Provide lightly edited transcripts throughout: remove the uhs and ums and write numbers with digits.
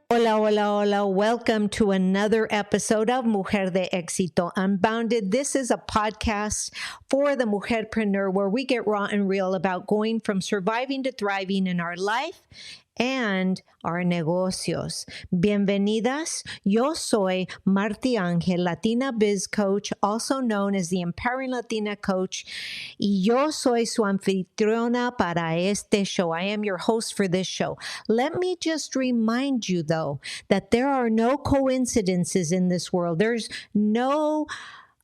Hola, hola, hola. Welcome to another episode of Mujer de Éxito Unbounded. This is a podcast for the Mujer-Preneur where we get raw and real about going from surviving to thriving in our life and our negocios. Bienvenidas. Yo soy Marti Ángel, Latina Biz Coach, also known as the Empowering Latina Coach, y yo soy su anfitriona para este show. I am your host for this show. Let me just remind you, though, that there are no coincidences in this world. There's no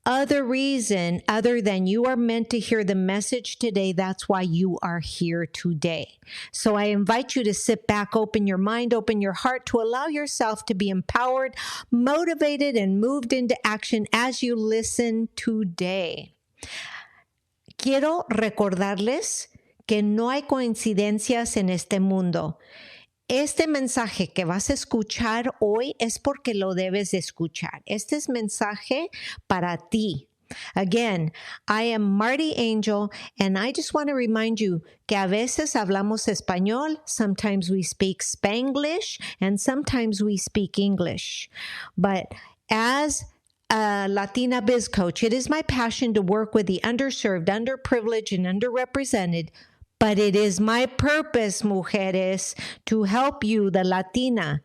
other reason other than you are meant to hear the message today. That's why you are here today. So I invite you to sit back, open your mind, open your heart to allow yourself to be empowered, motivated, and moved into action as you listen today. Quiero recordarles que no hay coincidencias en este mundo. Este mensaje que vas a escuchar hoy es porque lo debes de escuchar. Este es mensaje para ti. Again, I am Marty Angel, and I just want to remind you que a veces hablamos español, sometimes we speak Spanglish, and sometimes we speak English. But as a Latina Biz Coach, it is my passion to work with the underserved, underprivileged, and underrepresented. But it is my purpose, mujeres, to help you, the Latina,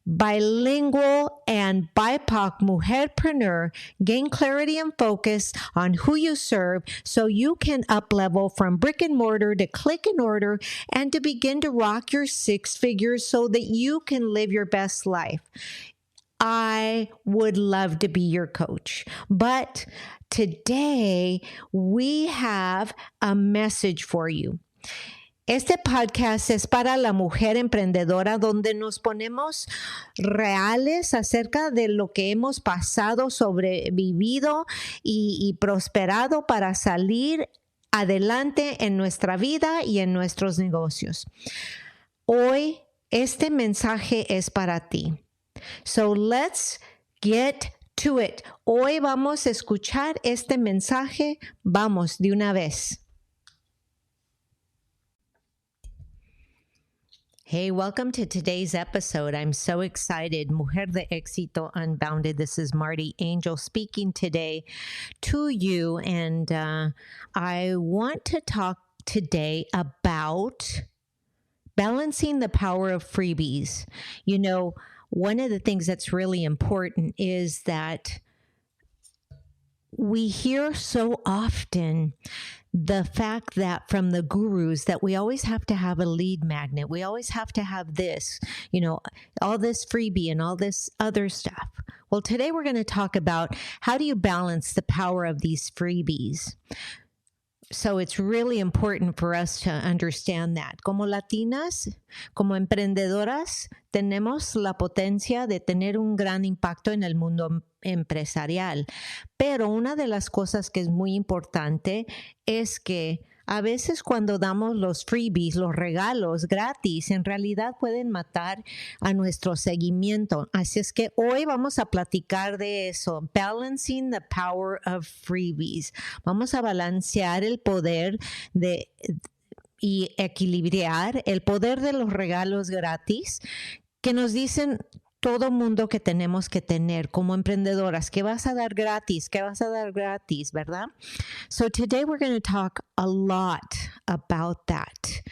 bilingual, and BIPOC mujer-preneur, gain clarity and focus on who you serve so you can up-level from brick and mortar to click and order and to begin to rock your six figures so that you can live your best life. I would love to be your coach, but today we have a message for you. Este podcast es para la mujer emprendedora donde nos ponemos reales acerca de lo que hemos pasado, sobrevivido y prosperado para salir adelante en nuestra vida y en nuestros negocios. Hoy este mensaje es para ti. So let's get to it. Hoy vamos a escuchar este mensaje. Vamos de una vez. Hey, welcome to today's episode. I'm so excited. Mujer de Éxito Unbounded. This is Marty Angel speaking today to you. And I want to talk today about balancing the power of freebies. You know, one of the things that's really important is that we hear so often the fact that from the gurus that we always have to have a lead magnet. We always have to have this, you know, all this freebie and all this other stuff. Well, today we're going to talk about how do you balance the power of these freebies. So it's really important for us to understand that. Como latinas, como emprendedoras, tenemos la potencia de tener un gran impacto en el mundo empresarial. Pero una de las cosas que es muy importante es que a veces cuando damos los freebies, los regalos gratis, en realidad pueden matar a nuestro seguimiento. Así es que hoy vamos a platicar de eso, balancing the power of freebies. Vamos a balancear el poder y equilibrar el poder de los regalos gratis que nos dicen todo mundo que tenemos que tener como emprendedoras. ¿Qué vas a dar gratis? ¿Qué vas a dar gratis? ¿Verdad? So today we're going to talk a lot about that.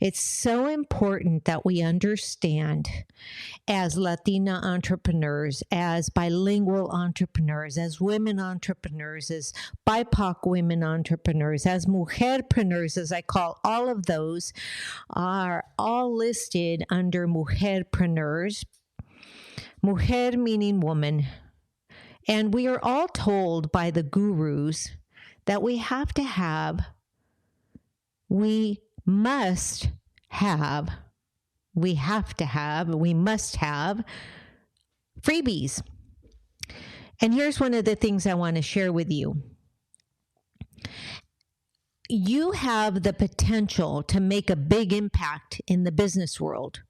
It's so important that we understand as Latina entrepreneurs, as bilingual entrepreneurs, as women entrepreneurs, as BIPOC women entrepreneurs, as mujer-preneurs, as I call all of those, are all listed under mujer-preneurs. Mujer meaning woman. And we are all told by the gurus that we must have freebies. And here's one of the things I want to share with you. You have the potential to make a big impact in the business world.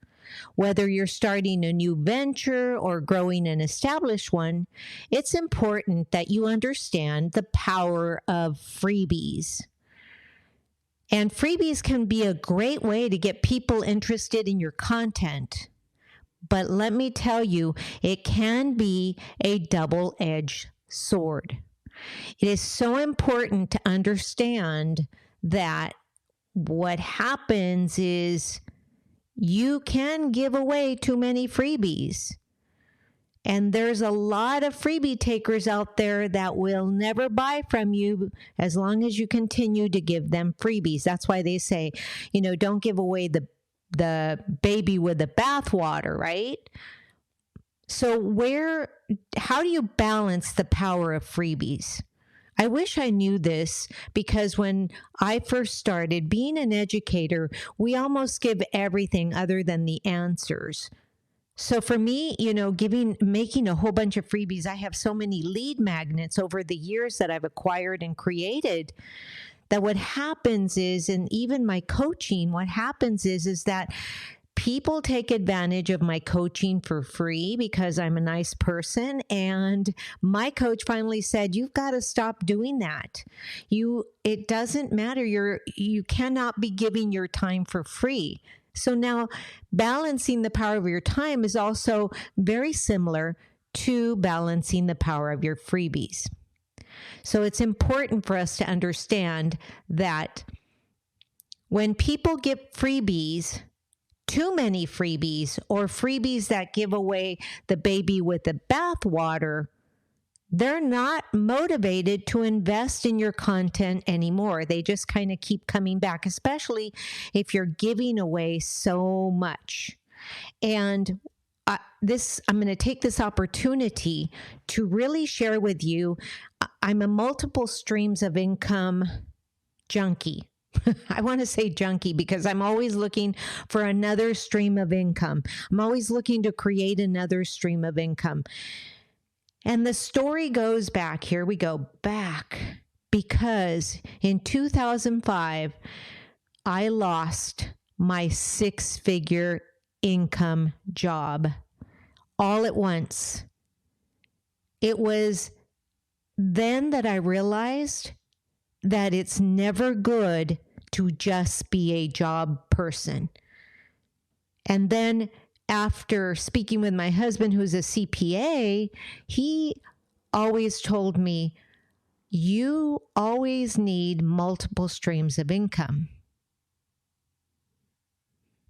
Whether you're starting a new venture or growing an established one, it's important that you understand the power of freebies. And freebies can be a great way to get people interested in your content. But let me tell you, it can be a double-edged sword. It is so important to understand that what happens is you can give away too many freebies. And there's a lot of freebie takers out there that will never buy from you as long as you continue to give them freebies. That's why they say, don't give away the baby with the bathwater, right? So how do you balance the power of freebies? I wish I knew this, because when I first started being an educator, we almost give everything other than the answers. So for me, making a whole bunch of freebies, I have so many lead magnets over the years that I've acquired and created, that what happens is, and even my coaching, what happens is that people take advantage of my coaching for free because I'm a nice person. And my coach finally said, you've got to stop doing that. It doesn't matter. You cannot be giving your time for free. So now balancing the power of your time is also very similar to balancing the power of your freebies. So it's important for us to understand that when people get freebies, too many freebies, or freebies that give away the baby with the bathwater, they're not motivated to invest in your content anymore. They just kind of keep coming back, especially if you're giving away so much. And I'm going to take this opportunity to really share with you, I'm a multiple streams of income junkie. I want to say junkie because I'm always looking for another stream of income. I'm always looking to create another stream of income. And the story goes back, here we go, back, because in 2005, I lost my 6-figure income job all at once. It was then that I realized that it's never good to just be a job person. And then after speaking with my husband, who's a CPA, he always told me, you always need multiple streams of income,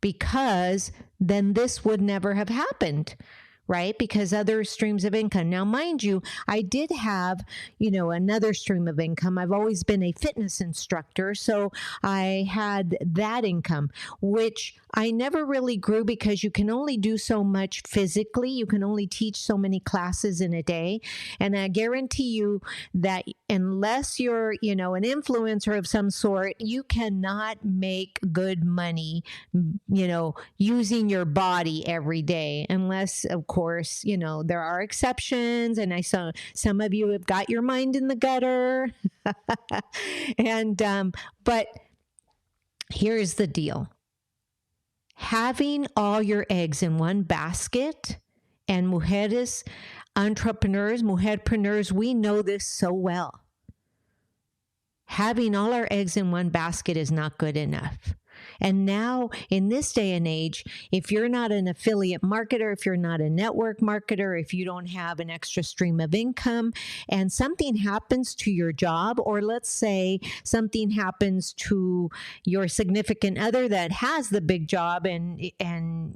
because then this would never have happened, right? Because other streams of income. Now, mind you, I did have, another stream of income. I've always been a fitness instructor, so I had that income, which I never really grew because you can only do so much physically. You can only teach so many classes in a day. And I guarantee you that unless you're, an influencer of some sort, you cannot make good money, using your body every day, unless, of course, there are exceptions. And I saw some of you have got your mind in the gutter. But here's the deal. Having all your eggs in one basket, and Mujer-Preneurs, we know this so well. Having all our eggs in one basket is not good enough. And now, in this day and age, if you're not an affiliate marketer, if you're not a network marketer, if you don't have an extra stream of income, and something happens to your job, or let's say something happens to your significant other that has the big job and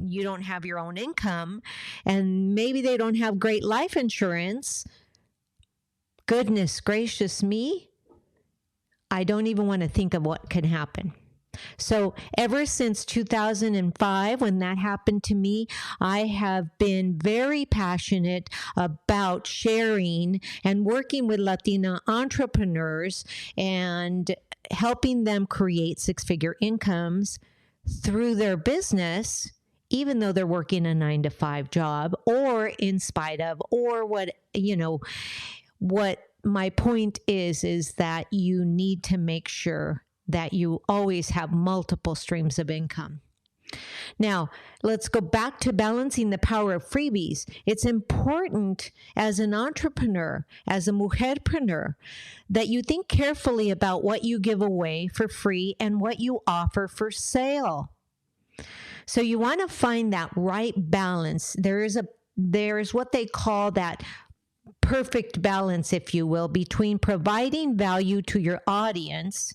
you don't have your own income, and maybe they don't have great life insurance, goodness gracious me, I don't even want to think of what can happen. So ever since 2005, when that happened to me, I have been very passionate about sharing and working with Latina entrepreneurs and helping them create 6-figure incomes through their business, even though they're working a 9-to-5 job, or in spite of, or what my point is that you need to make sure that you always have multiple streams of income. Now, let's go back to balancing the power of freebies. It's important as an entrepreneur, as a mujer-preneur, that you think carefully about what you give away for free and what you offer for sale. So you want to find that right balance. There's what they call that perfect balance, if you will, between providing value to your audience.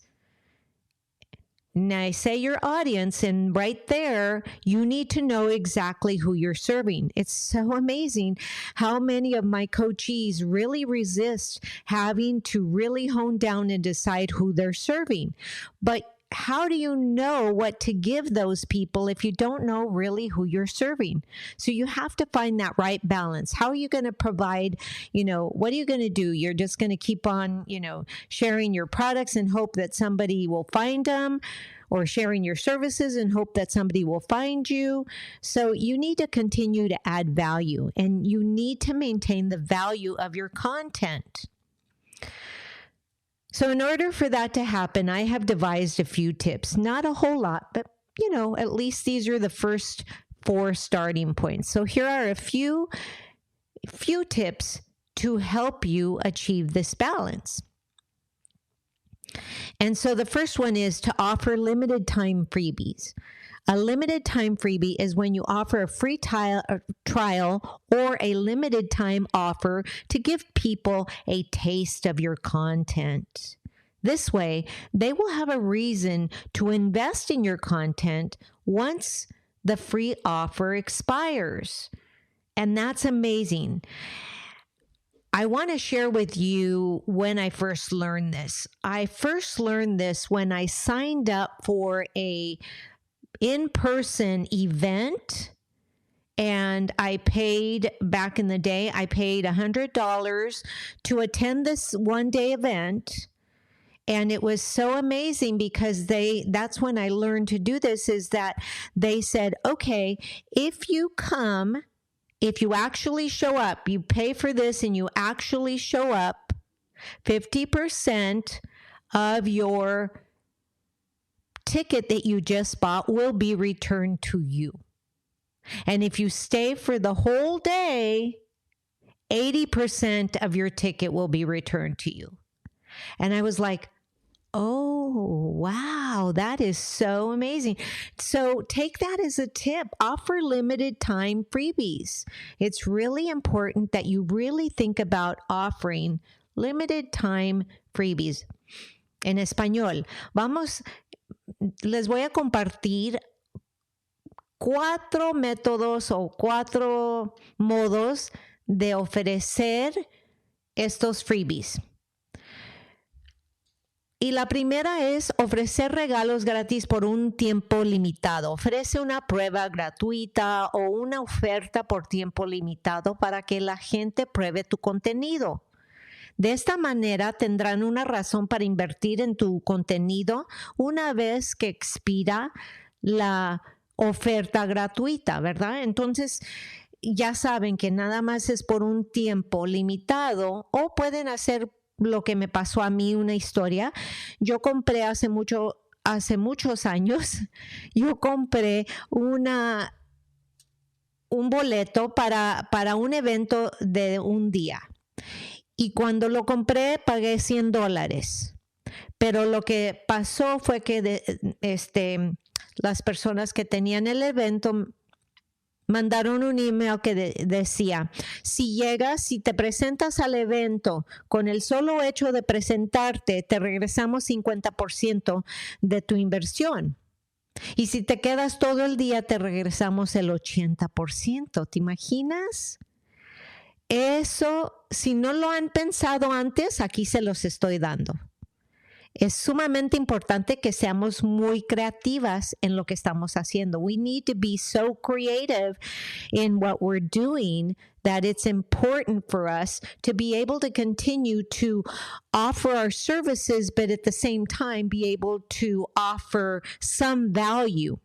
Now, I say your audience, and right there, you need to know exactly who you're serving. It's so amazing how many of my coachees really resist having to really hone down and decide who they're serving. But how do you know what to give those people if you don't know really who you're serving? So you have to find that right balance. How are you going to provide, what are you going to do? You're just going to keep on, sharing your products and hope that somebody will find them, or sharing your services and hope that somebody will find you. So you need to continue to add value, and you need to maintain the value of your content. So in order for that to happen, I have devised a few tips. Not a whole lot, but, at least these are the first 4 starting points. So here are a few tips to help you achieve this balance. And so the first one is to offer limited time freebies. A limited time freebie is when you offer a free trial or a limited time offer to give people a taste of your content. This way, they will have a reason to invest in your content once the free offer expires. And that's amazing. I want to share with you when I first learned this. I first learned this when I signed up for a in-person event, and I paid, back in the day, I paid $100 to attend this one-day event. And it was so amazing because that's when I learned to do this, is that they said, okay, if you actually show up, you pay for this and you actually show up, 50% of your ticket that you just bought will be returned to you. And if you stay for the whole day, 80% of your ticket will be returned to you. And I was like, oh, wow, that is so amazing. So take that as a tip. Offer limited time freebies. It's really important that you really think about offering limited time freebies. En español, les voy a compartir 4 métodos o 4 modos de ofrecer estos freebies. Y la primera es ofrecer regalos gratis por un tiempo limitado. Ofrece una prueba gratuita o una oferta por tiempo limitado para que la gente pruebe tu contenido. De esta manera tendrán una razón para invertir en tu contenido una vez que expira la oferta gratuita, ¿verdad? Entonces, ya saben que nada más es por un tiempo limitado, o pueden hacer lo que me pasó a mí, una historia. Yo compré hace muchos años, yo compré un boleto para un evento de un día. Y cuando lo compré, pagué $100. Pero lo que pasó fue que las personas que tenían el evento mandaron un email que decía, si te presentas al evento con el solo hecho de presentarte, te regresamos 50% de tu inversión. Y si te quedas todo el día, te regresamos el 80%. ¿Te imaginas? Eso, si no lo han pensado antes, aquí se los estoy dando. Es sumamente importante que seamos muy creativas en lo que estamos haciendo. We need to be so creative in what we're doing that it's important for us to be able to continue to offer our services, but at the same time be able to offer some value.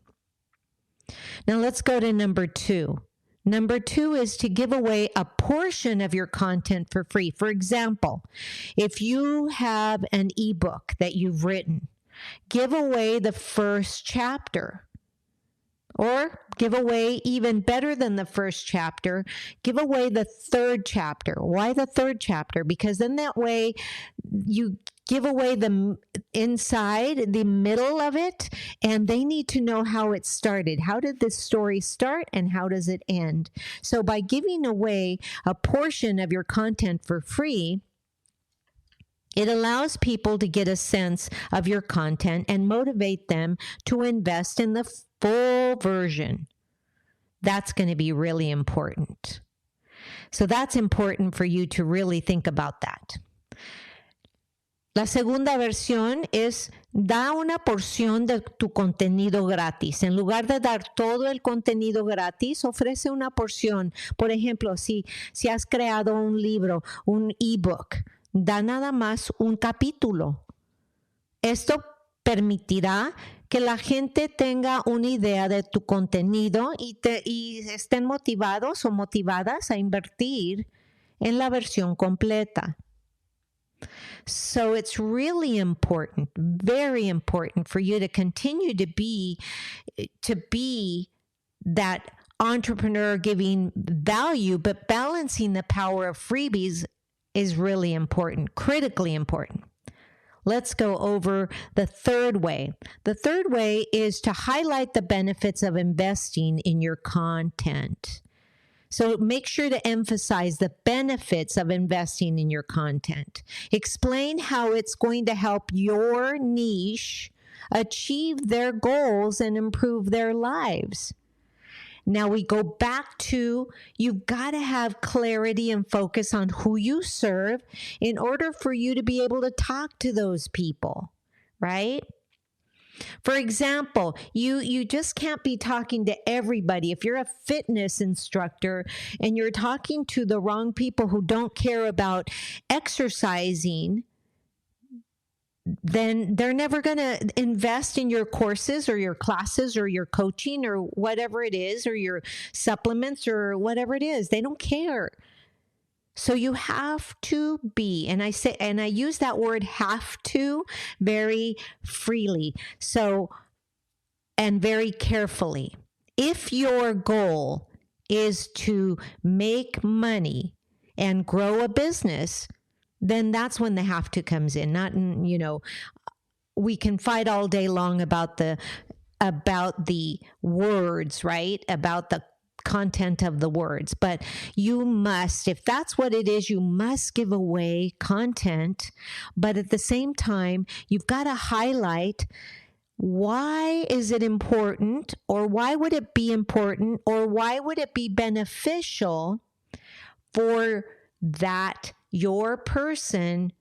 Now let's go to number 2. Number 2 is to give away a portion of your content for free. For example, if you have an ebook that you've written, give away the first chapter Or give away, even better than the first chapter, give away the third chapter. Why the third chapter? Because then that way you give away the inside, the middle of it, and they need to know how it started. How did this story start and how does it end? So by giving away a portion of your content for free, it allows people to get a sense of your content and motivate them to invest in the full version. That's going to be really important. So that's important for you to really think about that. La segunda versión es da una porción de tu contenido gratis. En lugar de dar todo el contenido gratis, ofrece una porción. Por ejemplo, si has creado un libro, un ebook, da nada más un capítulo. Esto permitirá que la gente tenga una idea de tu contenido y estén motivados o motivadas a invertir en la versión completa. So it's really important, very important for you to continue to be that entrepreneur giving value, but balancing the power of freebies is really important, critically important. Let's go over the third way. The third way is to highlight the benefits of investing in your content. So make sure to emphasize the benefits of investing in your content. Explain how it's going to help your niche achieve their goals and improve their lives. Now we go back to, you've got to have clarity and focus on who you serve in order for you to be able to talk to those people, right? For example, you just can't be talking to everybody. If you're a fitness instructor and you're talking to the wrong people who don't care about exercising, then they're never going to invest in your courses or your classes or your coaching or whatever it is, or your supplements or whatever it is. They don't care. So you have to be, and I use that word have to very freely. So, and very carefully. If your goal is to make money and grow a business, then that's when the have to comes in. Not, we can fight all day long about the words, right? About the content of the words, but you must, if that's what it is, you must give away content, but at the same time, you've got to highlight why is it important, or why would it be important, or why would it be beneficial for that your person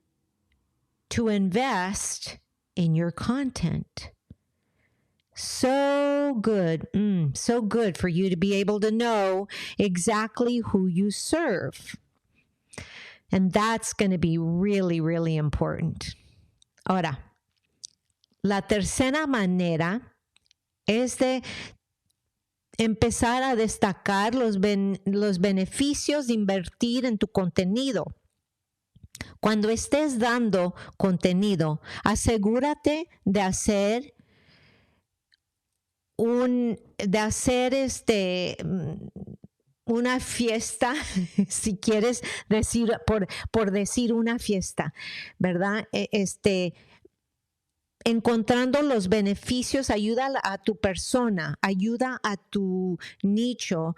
to invest in your content. So good for you to be able to know exactly who you serve. And that's going to be really, really important. Ahora, la tercera manera es de empezar a destacar los beneficios de invertir en tu contenido. Cuando estés dando contenido, asegúrate de hacer una fiesta, si quieres decir, por decir una fiesta, ¿verdad? Encontrando los beneficios, ayuda a tu persona, ayuda a tu nicho.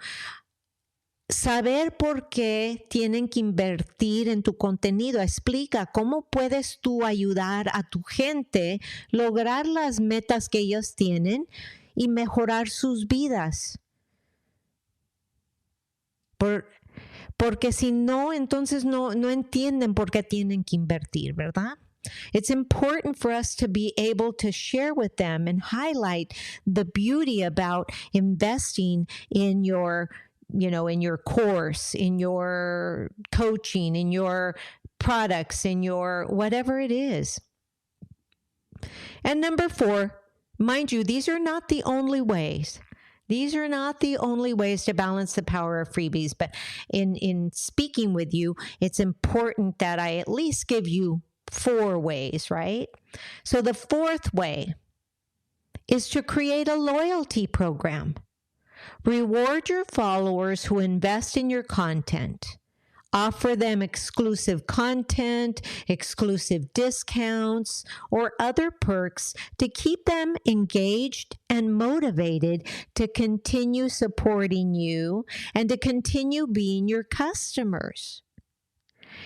Saber por qué tienen que invertir en tu contenido. Explica cómo puedes tú ayudar a tu gente lograr las metas que ellos tienen y mejorar sus vidas. Porque si no, entonces no entienden por qué tienen que invertir, ¿verdad? It's important for us to be able to share with them and highlight the beauty about investing in your course, in your coaching, in your products, in your whatever it is. And number 4, mind you, these are not the only ways. These are not the only ways to balance the power of freebies, but in speaking with you, it's important that I at least give you 4 ways, right? So the 4th way is to create a loyalty program. Reward your followers who invest in your content. Offer them exclusive content, exclusive discounts, or other perks to keep them engaged and motivated to continue supporting you and to continue being your customers.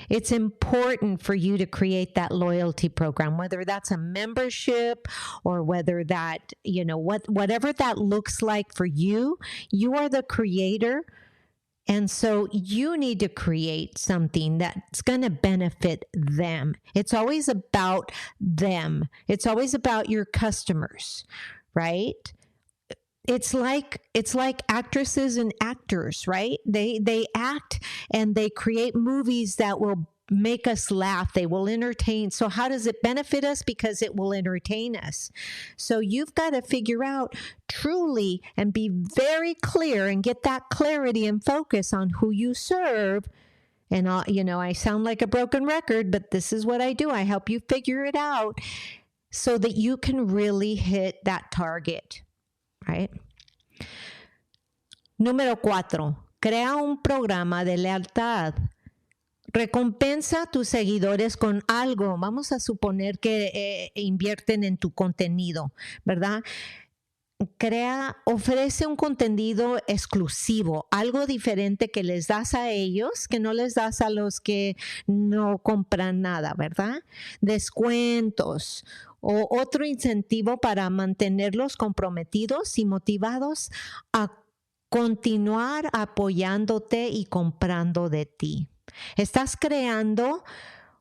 It's important for you to create that loyalty program, whether that's a membership or whether that, whatever that looks like for you. You are the creator. And so you need to create something that's going to benefit them. It's always about them. It's always about your customers, right? It's like actresses and actors, right? They act and they create movies that will make us laugh. They will entertain. So how does it benefit us? Because it will entertain us. So you've got to figure out truly and be very clear and get that clarity and focus on who you serve. And I sound like a broken record, but this is what I do. I help you figure it out so that you can really hit that target, right? Número 4, crea un programa de lealtad. Recompensa a tus seguidores con algo. Vamos a suponer que invierten en tu contenido, ¿verdad? Ofrece un contenido exclusivo, algo diferente que les das a ellos, que no les das a los que no compran nada, ¿verdad? Descuentos o otro incentivo para mantenerlos comprometidos y motivados a continuar apoyándote y comprando de ti. Estás creando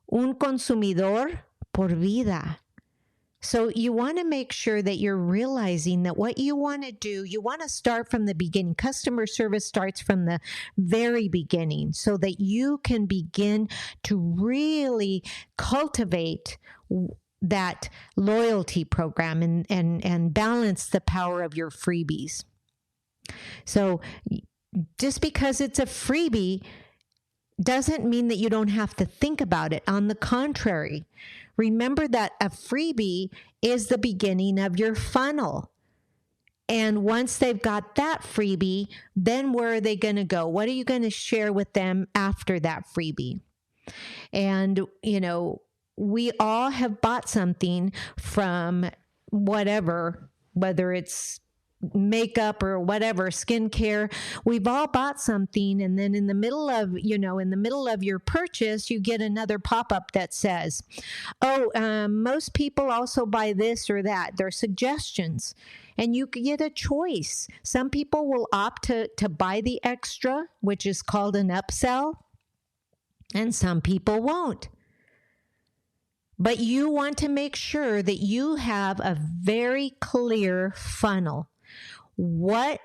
un consumidor por vida. So you want to make sure that you're realizing that what you want to do, you want to start from the beginning. Customer service starts from the very beginning so that you can begin to really cultivate that loyalty program and balance the power of your freebies. So just because it's a freebie doesn't mean that you don't have to think about it. On the contrary, remember that a freebie is the beginning of your funnel. And once they've got that freebie, then where are they going to go? What are you going to share with them after that freebie? And, we all have bought something from whatever, whether it's makeup or whatever, skincare. We've all bought something, and then in the middle of your purchase, you get another pop-up that says, most people also buy this or that. They're suggestions, and you get a choice. Some people will opt to buy the extra, which is called an upsell, and some people won't. But you want to make sure that you have a very clear funnel. What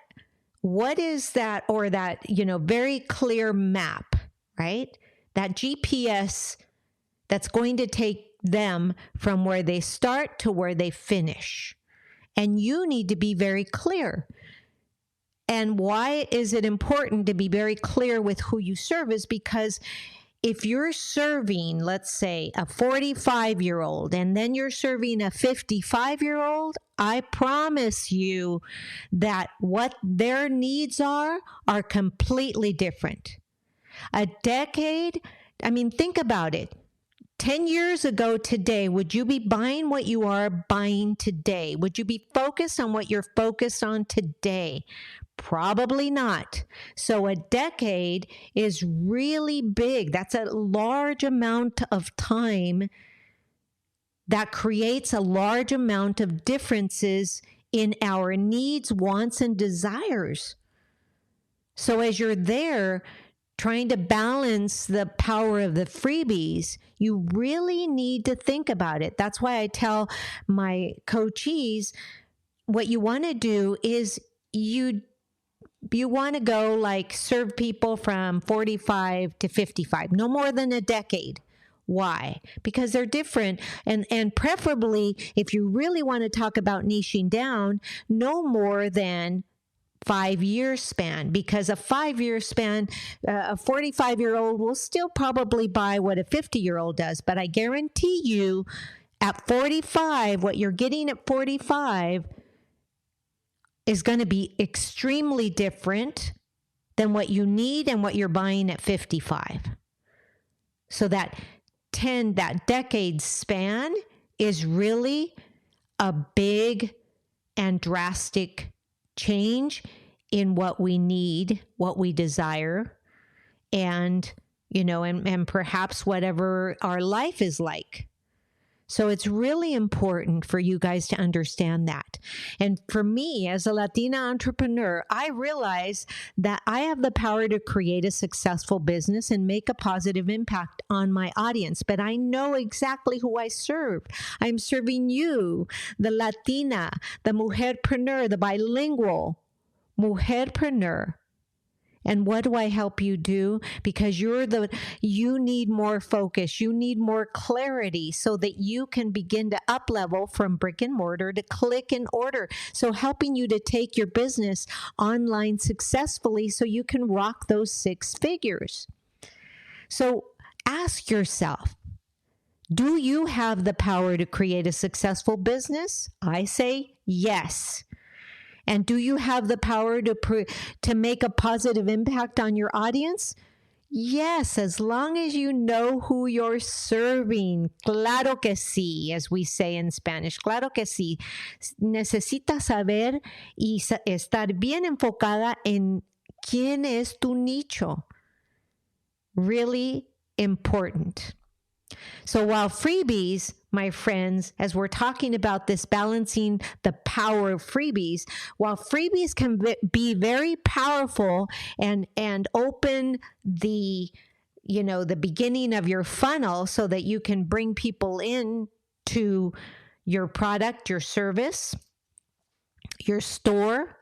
is that, or that, very clear map, right? That GPS that's going to take them from where they start to where they finish. And you need to be very clear. And why is it important to be very clear with who you serve is because if you're serving, let's say, a 45-year-old and then you're serving a 55-year-old, I promise you that what their needs are completely different. A decade, think about it. 10 years ago today, would you be buying what you are buying today? Would you be focused on what you're focused on today? Probably not. So a decade is really big. That's a large amount of time that creates a large amount of differences in our needs, wants, and desires. So as you're there trying to balance the power of the freebies, you really need to think about it. That's why I tell my coachees, what you want to do is you want to go serve people from 45 to 55, no more than a decade. Why? Because they're different. And preferably, if you really want to talk about niching down, no more than 5-year span, because a 5-year span, a 45-year-old will still probably buy what a 50-year-old does. But I guarantee you at 45, what you're getting at 45, is going to be extremely different than what you need and what you're buying at 55. So that decade span is really a big and drastic change in what we need, what we desire, and, and perhaps whatever our life is like. So it's really important for you guys to understand that. And for me, as a Latina entrepreneur, I realize that I have the power to create a successful business and make a positive impact on my audience. But I know exactly who I serve. I'm serving you, the Latina, the Mujer-Preneur, the bilingual Mujer-Preneur. And what do I help you do? Because you need more focus. You need more clarity so that you can begin to up level from brick and mortar to click and order. So helping you to take your business online successfully so you can rock those 6 figures. So ask yourself, do you have the power to create a successful business? I say yes. And do you have the power to make a positive impact on your audience? Yes, as long as you know who you're serving. Claro que sí, as we say in Spanish. Claro que sí. Necesitas saber y estar bien enfocada en quién es tu nicho. Really important. So while freebies, my friends, as we're talking about this balancing the power of freebies, while freebies can be very powerful and open the beginning of your funnel so that you can bring people in to your product, your service, your store,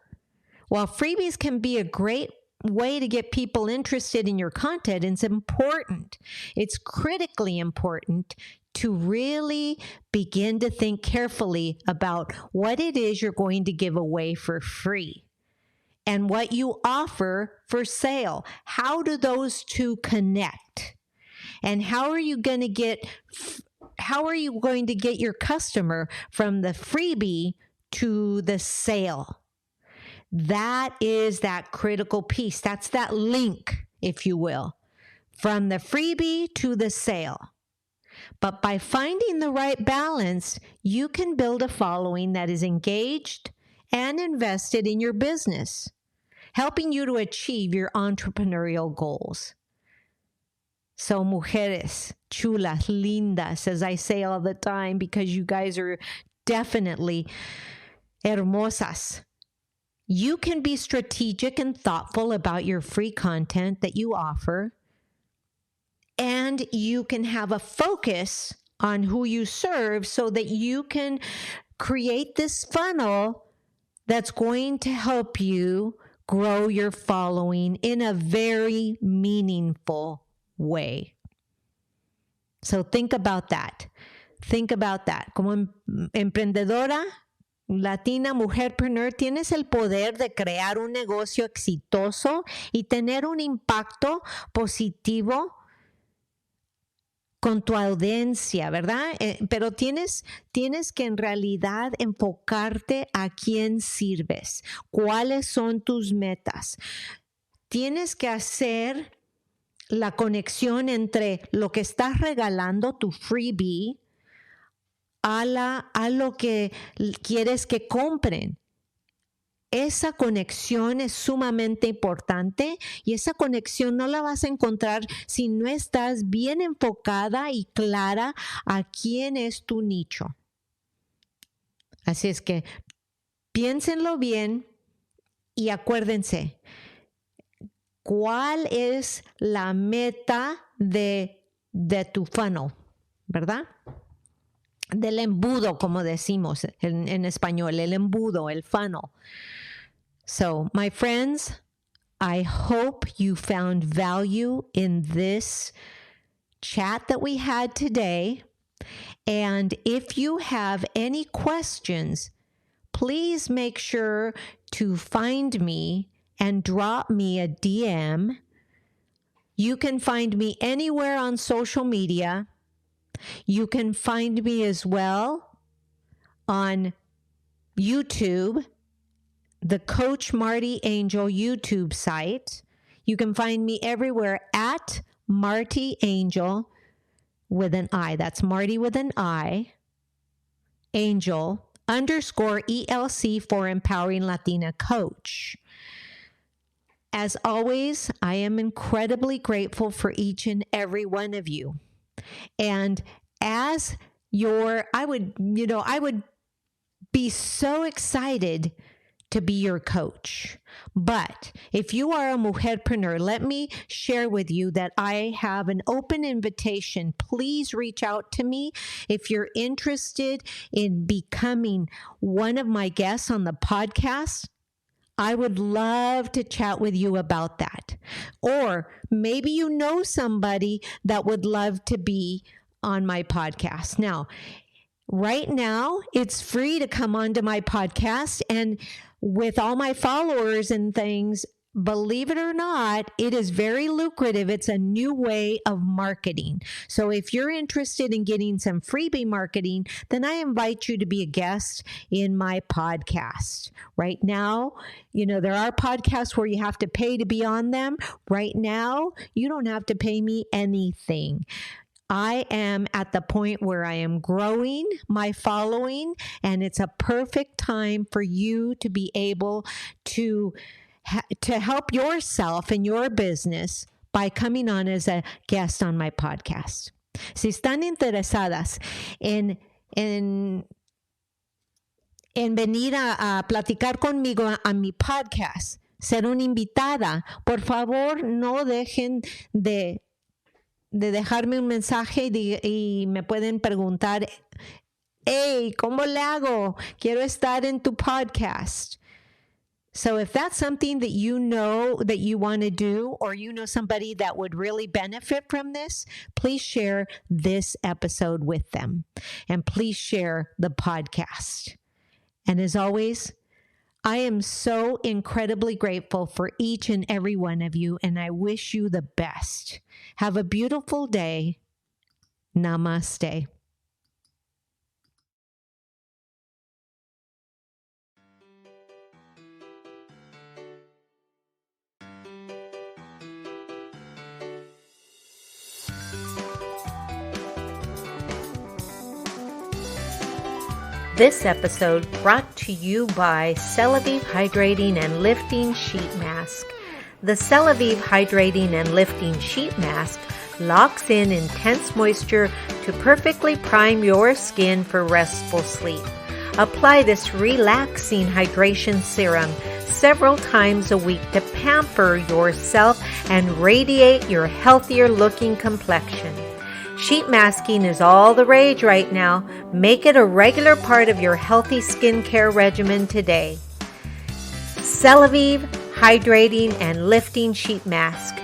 while freebies can be a great way to get people interested in your content, it's important. It's critically important to really begin to think carefully about what it is you're going to give away for free and what you offer for sale. How do those two connect? And how are you going to get your customer from the freebie to the sale? That is that critical piece. That's that link, if you will, from the freebie to the sale. But by finding the right balance, you can build a following that is engaged and invested in your business, helping you to achieve your entrepreneurial goals. So, mujeres, chulas, lindas, as I say all the time, because you guys are definitely hermosas. You can be strategic and thoughtful about your free content that you offer, and you can have a focus on who you serve so that you can create this funnel that's going to help you grow your following in a very meaningful way. So think about that. Think about that. Como emprendedora, Latina, Mujer-Preneur, tienes el poder de crear un negocio exitoso y tener un impacto positivo con tu audiencia, ¿verdad? Pero tienes que en realidad enfocarte a quién sirves, cuáles son tus metas. Tienes que hacer la conexión entre lo que estás regalando, tu freebie, a lo que quieres que compren. Esa conexión es sumamente importante y esa conexión no la vas a encontrar si no estás bien enfocada y clara a quién es tu nicho. Así es que piénsenlo bien y acuérdense, ¿cuál es la meta de tu funnel? ¿Verdad? Del embudo, como decimos en español, el embudo, el funnel. So, my friends, I hope you found value in this chat that we had today. And if you have any questions, please make sure to find me and drop me a DM. You can find me anywhere on social media. You can find me as well on YouTube the Coach Marty Angel YouTube site. You can find me everywhere at Marty Angel with an I. That's Marty with an I. Angel _ELC for Empowering Latina Coach. As always, I am incredibly grateful for each and every one of you. And as I would be so excited to be your coach. But if you are a Mujer-Preneur, let me share with you that I have an open invitation. Please reach out to me if you're interested in becoming one of my guests on the podcast. I would love to chat with you about that. Or maybe you know somebody that would love to be on my podcast. Now, right now, it's free to come onto my podcast, and with all my followers and things, believe it or not, it is very lucrative. It's a new way of marketing. So if you're interested in getting some freebie marketing, then I invite you to be a guest in my podcast. Right now, there are podcasts where you have to pay to be on them. Right now, you don't have to pay me anything. I am at the point where I am growing my following, and it's a perfect time for you to be able to help yourself and your business by coming on as a guest on my podcast. Si están interesadas en venir a platicar conmigo a mi podcast, ser una invitada, por favor, no dejen de dejarme un mensaje y me pueden preguntar, hey, ¿cómo le hago? Quiero estar en tu podcast. So if that's something that you know that you want to do, or you know somebody that would really benefit from this, please share this episode with them. And please share the podcast. And as always, I am so incredibly grateful for each and every one of you, and I wish you the best. Have a beautiful day. Namaste. This episode brought to you by Celavive Hydrating and Lifting Sheet Mask. The Celavive Hydrating and Lifting Sheet Mask locks in intense moisture to perfectly prime your skin for restful sleep. Apply this relaxing hydration serum several times a week to pamper yourself and radiate your healthier looking complexion. Sheet masking is all the rage right now. Make it a regular part of your healthy skincare regimen today. Celavive Hydrating and Lifting Sheet Mask.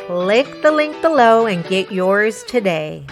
Click the link below and get yours today.